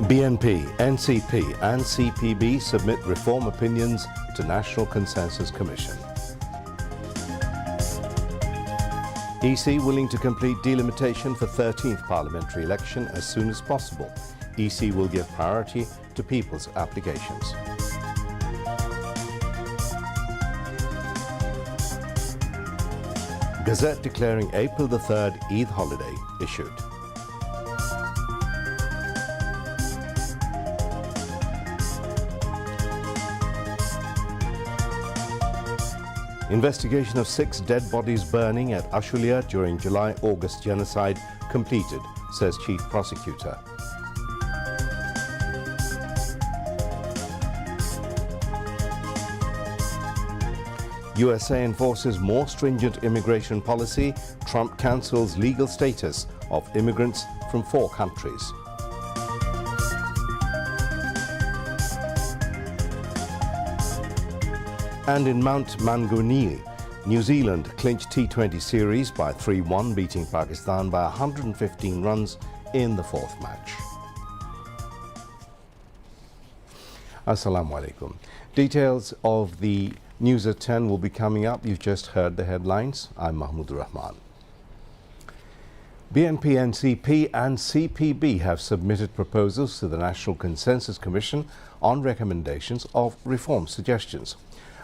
BNP, NCP and CPB submit reform opinions to National Consensus Commission. EC willing to complete delimitation for 13th parliamentary election as soon as possible. EC will give priority to people's applications. Gazette declaring April the 3rd Eid holiday issued. Investigation of 6 dead bodies burning at Ashulia during July-August genocide completed, says Chief Prosecutor. USA enforces more stringent immigration policy. Trump cancels legal status of immigrants from 4 countries. And in Mount Maunganui, New Zealand clinched T20 series by 3-1, beating Pakistan by 115 runs in the 4th match. Assalamu alaikum. Details of the News at 10 will be coming up. You've just heard the headlines. I'm Mahmoud Rahman. BNP, NCP and CPB have submitted proposals to the National Consensus Commission on recommendations of reform suggestions.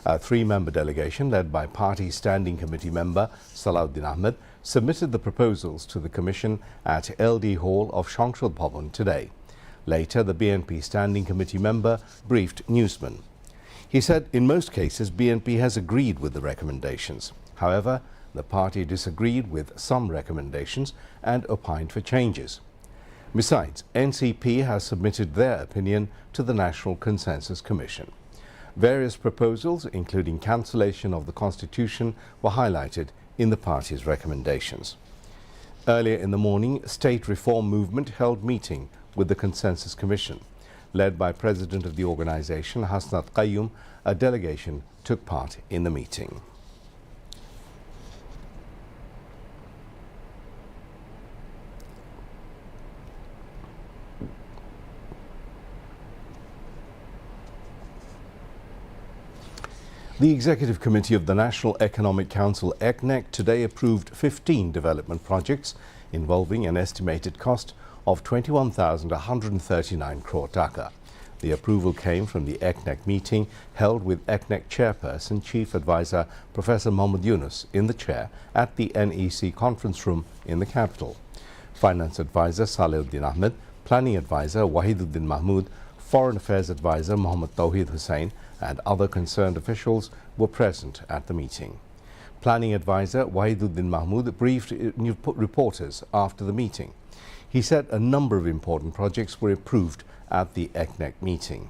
A 3-member delegation led by Party Standing Committee member Salahuddin Ahmed submitted the proposals to the Commission at LD Hall of Shangshul Bhavan today. Later, the BNP Standing Committee member briefed newsmen. He said in most cases BNP has agreed with the recommendations. However, the party disagreed with some recommendations and opined for changes. Besides, NCP has submitted their opinion to the National Consensus Commission. Various proposals, including cancellation of the Constitution, were highlighted in the party's recommendations. Earlier in the morning, State Reform Movement held meeting with the Consensus Commission. Led by President of the organization, Hasnat Qayyum, a delegation took part in the meeting. The Executive Committee of the National Economic Council, ECNEC, today approved 15 development projects involving an estimated cost of 21,139 crore taka. The approval came from the ECNEC meeting held with ECNEC chairperson, Chief Advisor Professor Mohammed Yunus in the chair at the NEC conference room in the capital. Finance Advisor Salahuddin Ahmed, Planning Advisor Wahiduddin Mahmood, Foreign Affairs Advisor Mohammad Tawheed Hussain and other concerned officials were present at the meeting. Planning Advisor Wahiduddin Mahmood briefed reporters after the meeting. He said a number of important projects were approved at the ECNEC meeting.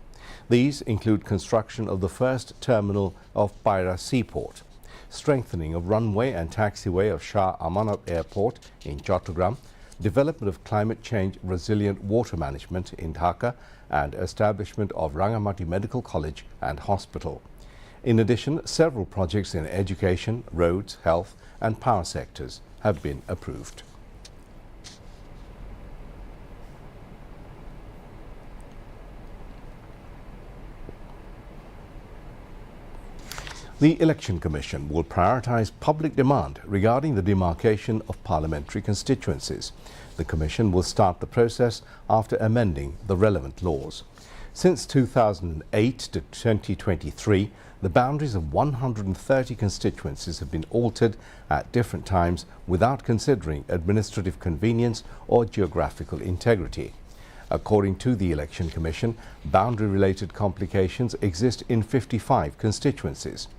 These include construction of the first terminal of Paira Seaport, strengthening of runway and taxiway of Shah Amanat Airport in Chattogram, development of climate change resilient water management in Dhaka, and establishment of Rangamati Medical College and Hospital. In addition, several projects in education, roads, health and power sectors have been approved. The Election Commission will prioritise public demand regarding the demarcation of parliamentary constituencies. The Commission will start the process after amending the relevant laws. Since 2008 to 2023, the boundaries of 130 constituencies have been altered at different times without considering administrative convenience or geographical integrity. According to the Election Commission, boundary-related complications exist in 55 constituencies.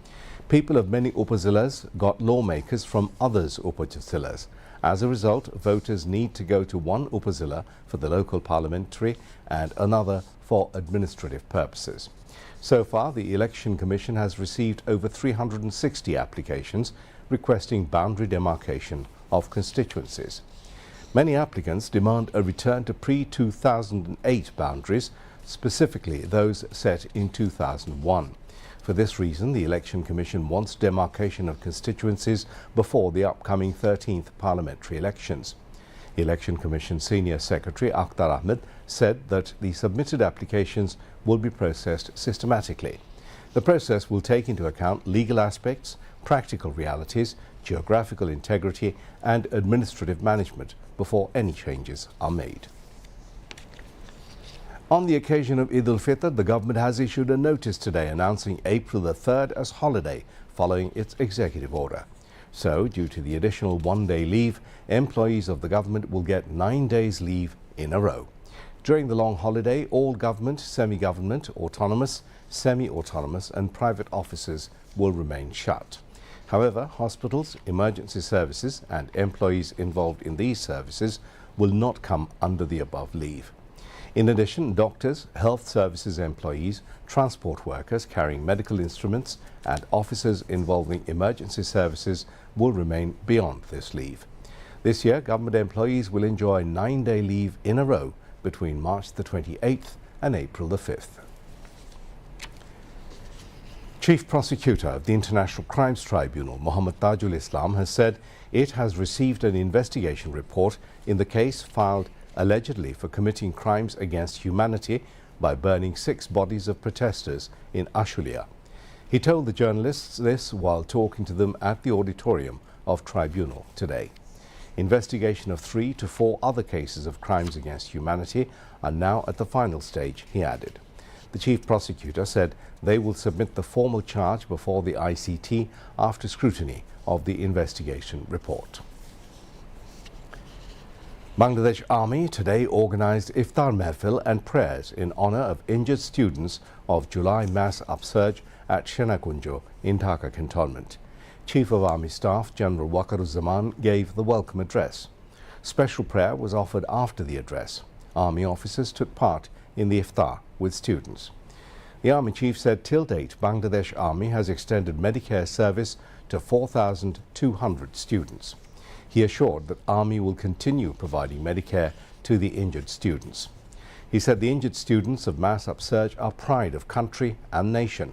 People of many upazilas got lawmakers from others upazilas. As a result, voters need to go to one upazila for the local parliamentary and another for administrative purposes. So far, the Election Commission has received over 360 applications requesting boundary demarcation of constituencies. Many applicants demand a return to pre-2008 boundaries, specifically those set in 2001. For this reason, the Election Commission wants demarcation of constituencies before the upcoming 13th parliamentary elections. Election Commission Senior Secretary Akhtar Ahmed said that the submitted applications will be processed systematically. The process will take into account legal aspects, practical realities, geographical integrity and administrative management before any changes are made. On the occasion of Eid al-Fitr, the government has issued a notice today announcing April the 3rd as holiday following its executive order. So, due to the additional one-day leave, employees of the government will get 9 days leave in a row. During the long holiday, all government, semi-government, autonomous, semi-autonomous and private offices will remain shut. However, hospitals, emergency services and employees involved in these services will not come under the above leave. In addition, doctors, health services employees, transport workers carrying medical instruments and officers involving emergency services will remain beyond this leave. This year, government employees will enjoy 9-day leave in a row between March the 28th and April the 5th. Chief Prosecutor of the International Crimes Tribunal, Mohammed Tajul Islam, has said it has received an investigation report in the case filed allegedly for committing crimes against humanity by burning 6 bodies of protesters in Ashulia. He told the journalists this while talking to them at the auditorium of Tribunal today. Investigation of 3 to 4 other cases of crimes against humanity are now at the final stage, he added. The Chief Prosecutor said they will submit the formal charge before the ICT after scrutiny of the investigation report. Bangladesh Army today organised iftar mehfil and prayers in honour of injured students of July mass upsurge at Shenakunjo in Dhaka cantonment. Chief of Army Staff General Waqaruzzaman gave the welcome address. Special prayer was offered after the address. Army officers took part in the iftar with students. The Army Chief said till date Bangladesh Army has extended Medicare service to 4,200 students. He assured that Army will continue providing Medicare to the injured students. He said the injured students of mass upsurge are pride of country and nation.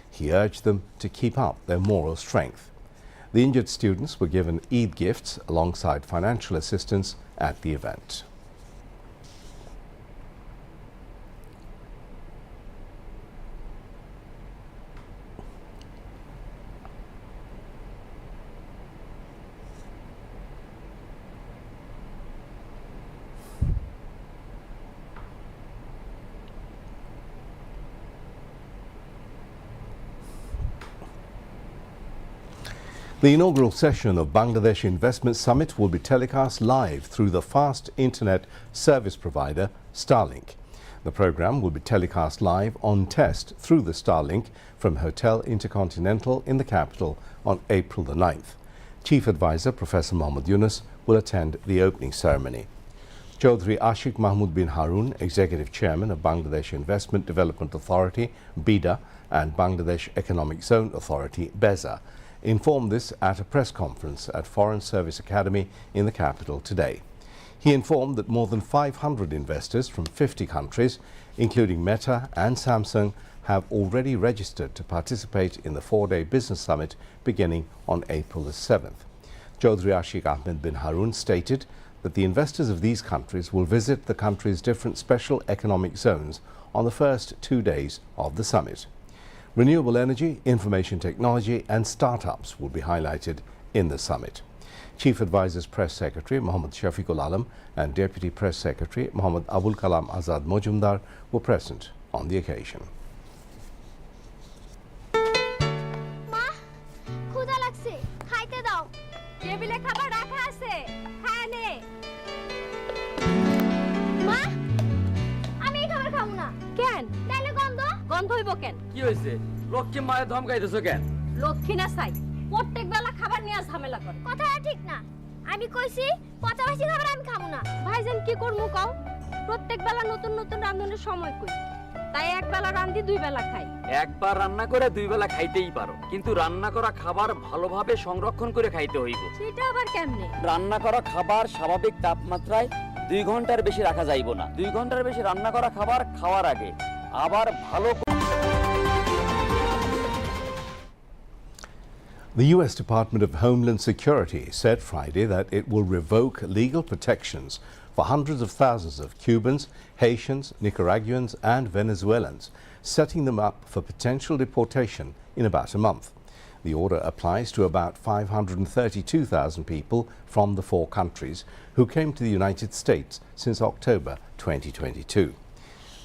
He urged them to keep up their moral strength. The injured students were given Eid gifts alongside financial assistance at the event. The inaugural session of Bangladesh Investment Summit will be telecast live through the fast internet service provider Starlink. The program will be telecast live on test through the Starlink from Hotel Intercontinental in the capital on April the 9th. Chief Advisor Professor Mohammad Yunus will attend the opening ceremony. Chaudhry Ashik Mahmood bin Harun, Executive Chairman of Bangladesh Investment Development Authority, BIDA, and Bangladesh Economic Zone Authority, BEZA, informed this at a press conference at Foreign Service Academy in the capital today. He informed that more than 500 investors from 50 countries, including Meta and Samsung, have already registered to participate in the 4-day business summit beginning on April the 7th. Chaudhry Ashik Ahmed bin Harun stated that the investors of these countries will visit the country's different special economic zones on the first 2 days of the summit. Renewable energy, information technology and startups will be highlighted in the summit. Chief Advisor's Press Secretary Mohammad Shafiqul Alam and Deputy Press Secretary Mohammad Abul Kalam Azad Mojumdar were present on the occasion. Ma, ক্ষুধা লাগছে, খাইতে দাও। টেবিলে খাবার রাখা আছে, খায় নে। মা, আমি এই খাবার খাবো না। কেন? তাইলে গন্ধ? গন্ধ হইব কেন? কি হইছে? লক্ষ্মী মায়ের ধমকাইতেছো কেন? লক্ষ্মী না চাই। প্রত্যেক বেলা খাবার নিয়ে ঝামেলা করে। কথাটা ঠিক না। আমি কইছি পচাবাসি খাবার আমি খাবো না। ভাইজান কি করমু কও? প্রত্যেক বেলা নতুন নতুন রান্নার সময় কই। তাই এক বেলা রান্ধি 2 বেলা খাই। একবার রান্না করে 2 বেলা খাইতেই পারো, কিন্তু রান্না করা খাবার ভালোভাবে সংরক্ষণ করে খাইতে হইব। সেটা আবার কেমনে? রান্না করা খাবার স্বাভাবিক তাপমাত্রায় 2 ঘন্টার বেশি রাখা যাইব না। 2 ঘন্টার বেশি রান্না করা খাবার খাওয়ার আগে আবার ভালো The U.S. Department of Homeland Security said Friday that it will revoke legal protections for hundreds of thousands of Cubans, Haitians, Nicaraguans and Venezuelans, setting them up for potential deportation in about a month. The order applies to about 532,000 people from the 4 countries who came to the United States since October 2022.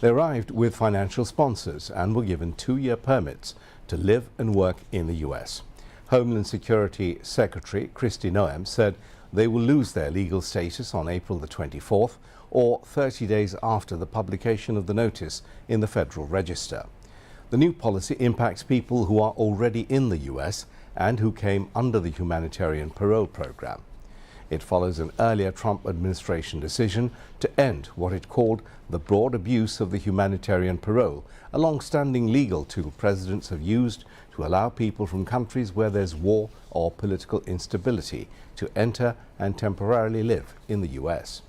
They arrived with financial sponsors and were given 2-year permits to live and work in the U.S. Homeland Security Secretary Kristi Noem said they will lose their legal status on April the 24th or 30 days after the publication of the notice in the Federal Register. The new policy impacts people who are already in the U.S. and who came under the humanitarian parole program. It follows an earlier Trump administration decision to end what it called the broad abuse of the humanitarian parole, a long-standing legal tool presidents have used to allow people from countries where there's war or political instability to enter and temporarily live in the U.S.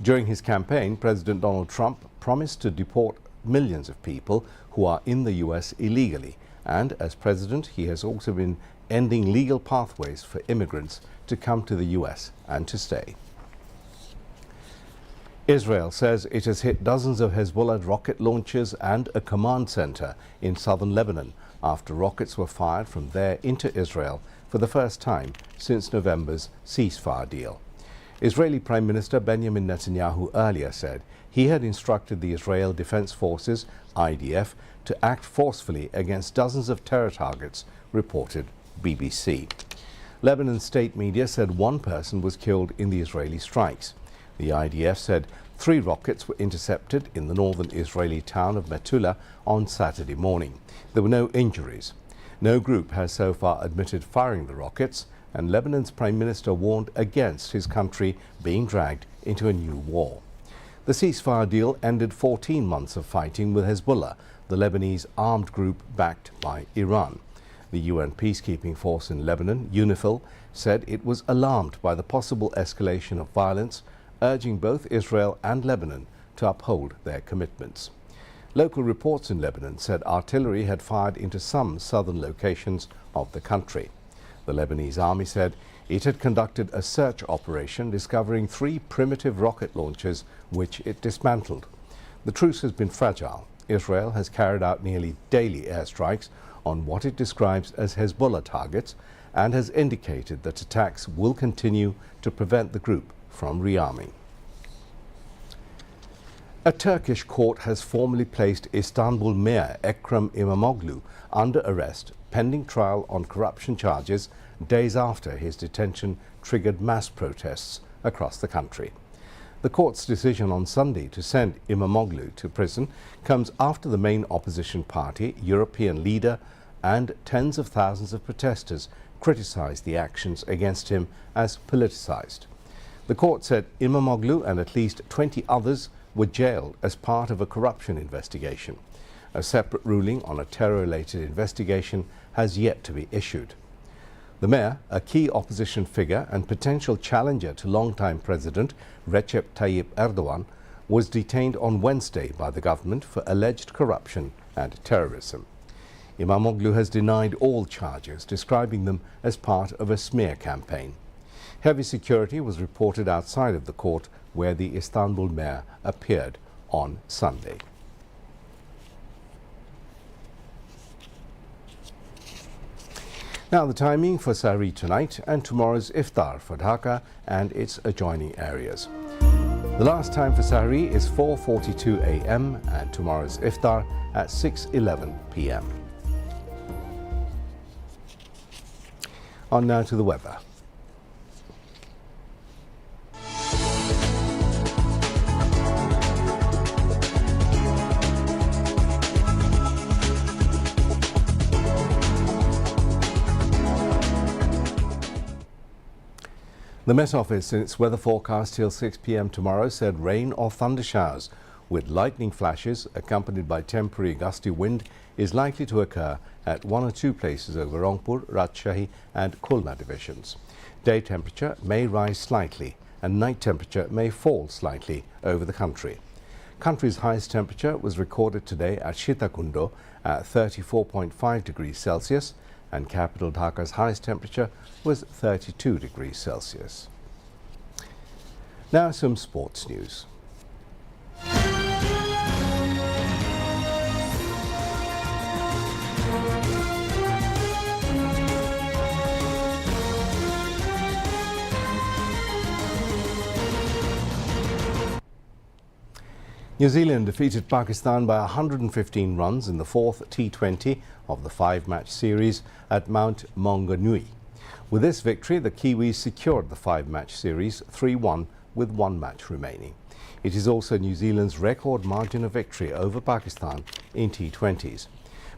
During his campaign, President Donald Trump promised to deport millions of people who are in the U.S. illegally, and as president, he has also been ending legal pathways for immigrants to come to the U.S. and to stay. Israel says it has hit dozens of Hezbollah rocket launchers and a command center in southern Lebanon after rockets were fired from there into Israel for the first time since November's ceasefire deal. Israeli Prime Minister Benjamin Netanyahu earlier said he had instructed the Israel Defense Forces, IDF, to act forcefully against dozens of terror targets, reported BBC. Lebanon state media said 1 person was killed in the Israeli strikes. The IDF said 3 rockets were intercepted in the northern Israeli town of Metula on Saturday morning. There were no injuries. No group has so far admitted firing the rockets, and Lebanon's Prime Minister warned against his country being dragged into a new war. The ceasefire deal ended 14 months of fighting with Hezbollah, the Lebanese armed group backed by Iran. The UN peacekeeping force in Lebanon, UNIFIL, said it was alarmed by the possible escalation of violence, urging both Israel and Lebanon to uphold their commitments. Local reports in Lebanon said artillery had fired into some southern locations of the country. The Lebanese army said it had conducted a search operation discovering 3 primitive rocket launchers which it dismantled. The truce has been fragile. Israel has carried out nearly daily airstrikes on what it describes as Hezbollah targets and has indicated that attacks will continue to prevent the group from rearming. A Turkish court has formally placed Istanbul Mayor Ekrem İmamoğlu under arrest pending trial on corruption charges days after his detention triggered mass protests across the country. The court's decision on Sunday to send İmamoğlu to prison comes after the main opposition party, European leader, and tens of thousands of protesters criticized the actions against him as politicized. The court said İmamoğlu and at least 20 others were jailed as part of a corruption investigation. A separate ruling on a terror-related investigation has yet to be issued. The mayor, a key opposition figure and potential challenger to longtime President Recep Tayyip Erdogan, was detained on Wednesday by the government for alleged corruption and terrorism. İmamoğlu has denied all charges, describing them as part of a smear campaign. Heavy security was reported outside of the court where the Istanbul mayor appeared on Sunday. Now the timing for Sahri tonight and tomorrow's iftar for Dhaka and its adjoining areas. The last time for Sahri is 4:42 a.m. and tomorrow's iftar at 6:11 p.m. On now to the weather. The Met Office in its weather forecast till 6 p.m. tomorrow said rain or thunder showers with lightning flashes accompanied by temporary gusty wind is likely to occur at 1 or 2 places over Rangpur, Rajshahi and Khulna divisions. Day temperature may rise slightly and night temperature may fall slightly over the country. Country's highest temperature was recorded today at Sitakundo at 34.5 degrees Celsius and capital Dhaka's highest temperature was 32 degrees Celsius. Now some sports news. New Zealand defeated Pakistan by 115 runs in the fourth T20 of the five-match series at Mount Maunganui. With this victory, the Kiwis secured the five-match series 3-1 with one match remaining. It is also New Zealand's record margin of victory over Pakistan in T20s.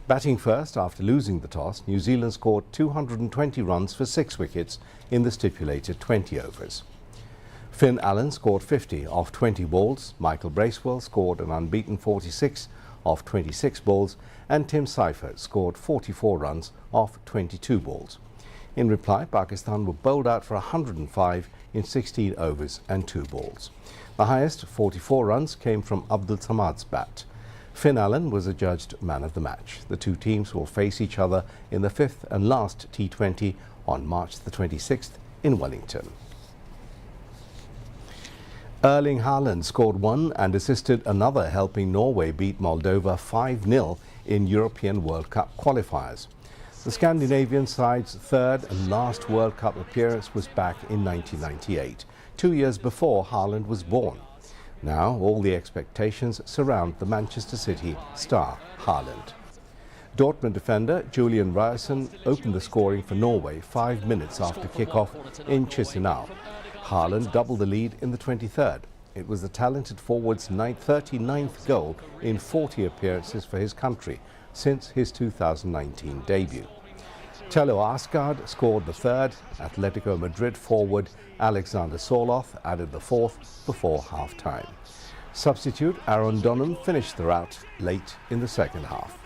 Batting first after losing the toss, New Zealand scored 220 runs for 6 wickets in the stipulated 20 overs. Finn Allen scored 50 off 20 balls, Michael Bracewell scored an unbeaten 46 off 26 balls, and Tim Seifert scored 44 runs off 22 balls. In reply, Pakistan were bowled out for 105 in 16 overs and 2 balls. The highest, 44 runs, came from Abdul Samad's bat. Finn Allen was adjudged man of the match. The two teams will face each other in the fifth and last T20 on March the 26th in Wellington. Erling Haaland scored one and assisted another, helping Norway beat Moldova 5-0 in European World Cup qualifiers. The Scandinavian side's third and last World Cup appearance was back in 1998, 2 years before Haaland was born. Now all the expectations surround the Manchester City star Haaland. Dortmund defender Julian Ryerson opened the scoring for Norway 5 minutes after kick-off in Chisinau. Haaland doubled the lead in the 23rd. It was the talented forward's 39th goal in 40 appearances for his country since his 2019 debut. Tello Askard scored the third. Atletico Madrid forward Alexander Soloth added the fourth before half-time. Substitute Aaron Donham finished the rout late in the second half.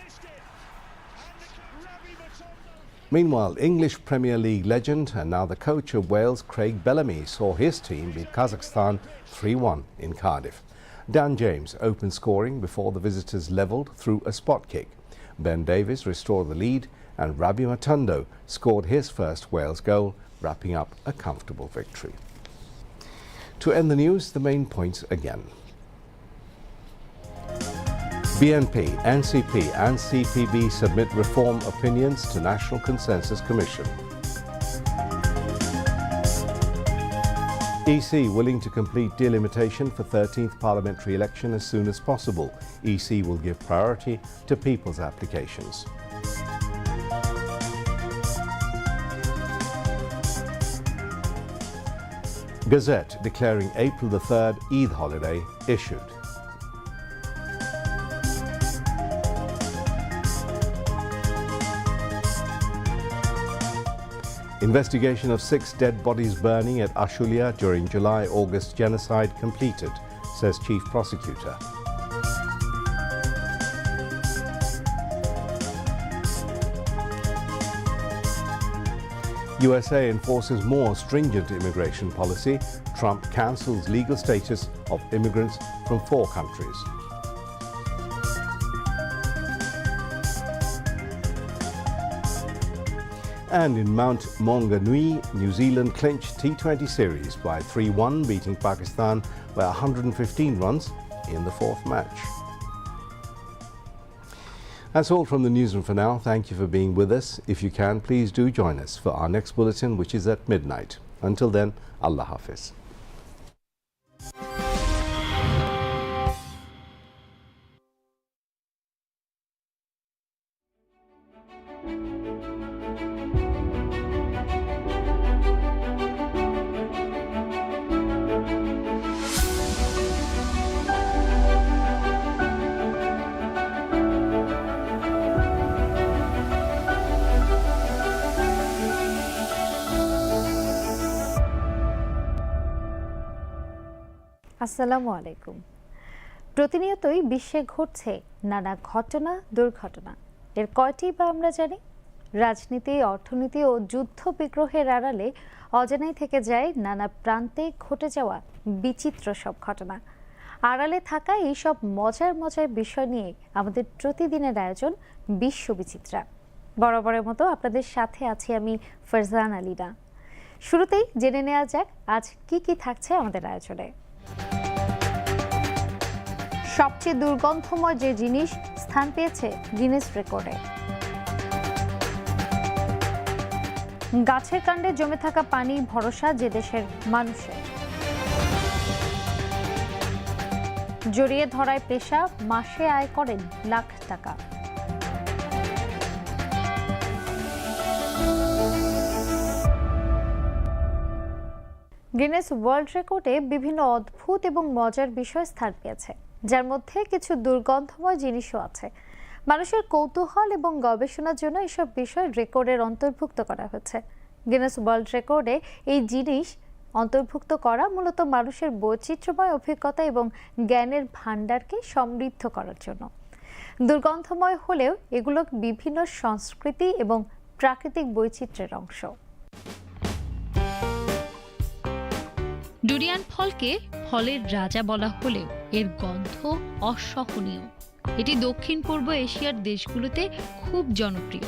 Meanwhile, English Premier League legend and now the coach of Wales, Craig Bellamy, saw his team beat Kazakhstan 3-1 in Cardiff. Dan James opened scoring before the visitors levelled through a spot kick. Ben Davies restored the lead and Rabi Matondo scored his first Wales goal, wrapping up a comfortable victory. To end the news, the main points again. BNP, NCP and CPB submit reform opinions to National Consensus Commission. EC willing to complete delimitation for 13th parliamentary election as soon as possible. EC will give priority to people's applications. Gazette declaring April the 3rd Eid holiday issued. Investigation of 6 dead bodies burning at Ashulia during July-August genocide completed, says Chief Prosecutor. USA enforces more stringent immigration policy. Trump cancels legal status of immigrants from 4 countries. And in Mount Maunganui, New Zealand clinched T20 series by 3-1, beating Pakistan by 115 runs in the 4th match. That's all from the newsroom for now. Thank you for being with us. If you can, please do join us for our next bulletin, which is at midnight. Until then, Allah Hafiz. আসসালামু আলাইকুম। প্রতিনিয়তই বিশ্বে ঘটছে নানা ঘটনা দুর্ঘটনা। এর কয়টি বা আমরা জানি? রাজনীতি, অর্থনীতি ও যুদ্ধ বিগ্রহের আড়ালে অজানাই থেকে যায় নানা প্রান্তে ঘটে যাওয়া বিচিত্র সব ঘটনা। আড়ালে থাকা এইসব মজার মজার বিষয় নিয়ে আমাদের প্রতিদিনের আয়োজন বিশ্ব বিচিত্রা। বরাবরের মতো আপনাদের সাথে আছি আমি ফারজান আলীনা। শুরুতেই জেনে নেওয়া যাক আজ কি কি থাকছে আমাদের আয়োজনে। সবচেয়ে দুর্গন্ধময় যে জিনিস স্থান পেয়েছে গিনেস রেকর্ডে। গাছের কাণ্ডে জমে থাকা পানি ভরসা যে দেশের মানুষের। জড়িয়ে ধরায় পেশা, মাসে আয় করেন লাখ টাকা। গিনেস ওয়ার্ল্ড রেকর্ডে বিভিন্ন অদ্ভুত এবং মজার বিষয় স্থান পেয়েছে, যার মধ্যে কিছু দুর্গন্ধময় জিনিসও আছে। মানুষের কৌতূহল এবং গবেষণার জন্য এসব বিষয় রেকর্ডের অন্তর্ভুক্ত করা হয়েছে। গিনেস ওয়ার্ল্ড রেকর্ডে এই জিনিস অন্তর্ভুক্ত করা মূলত মানুষের বৈচিত্র্যময় অভিজ্ঞতা এবং জ্ঞানের ভাণ্ডারকে সমৃদ্ধ করার জন্য। দুর্গন্ধময় হলেও এগুলো বিভিন্ন সংস্কৃতি এবং প্রাকৃতিক বৈচিত্র্যের অংশ। ডুরিয়ান ফলকে ফলের রাজা বলা হলেও এর গন্ধ অসহনীয়। এটি দক্ষিণ পূর্ব এশিয়ার দেশগুলোতে খুব জনপ্রিয়,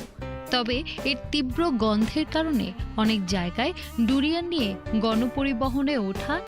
তবে এর তীব্র গন্ধের কারণে অনেক জায়গায় ডুরিয়ান নিয়ে গণপরিবহনে ওঠা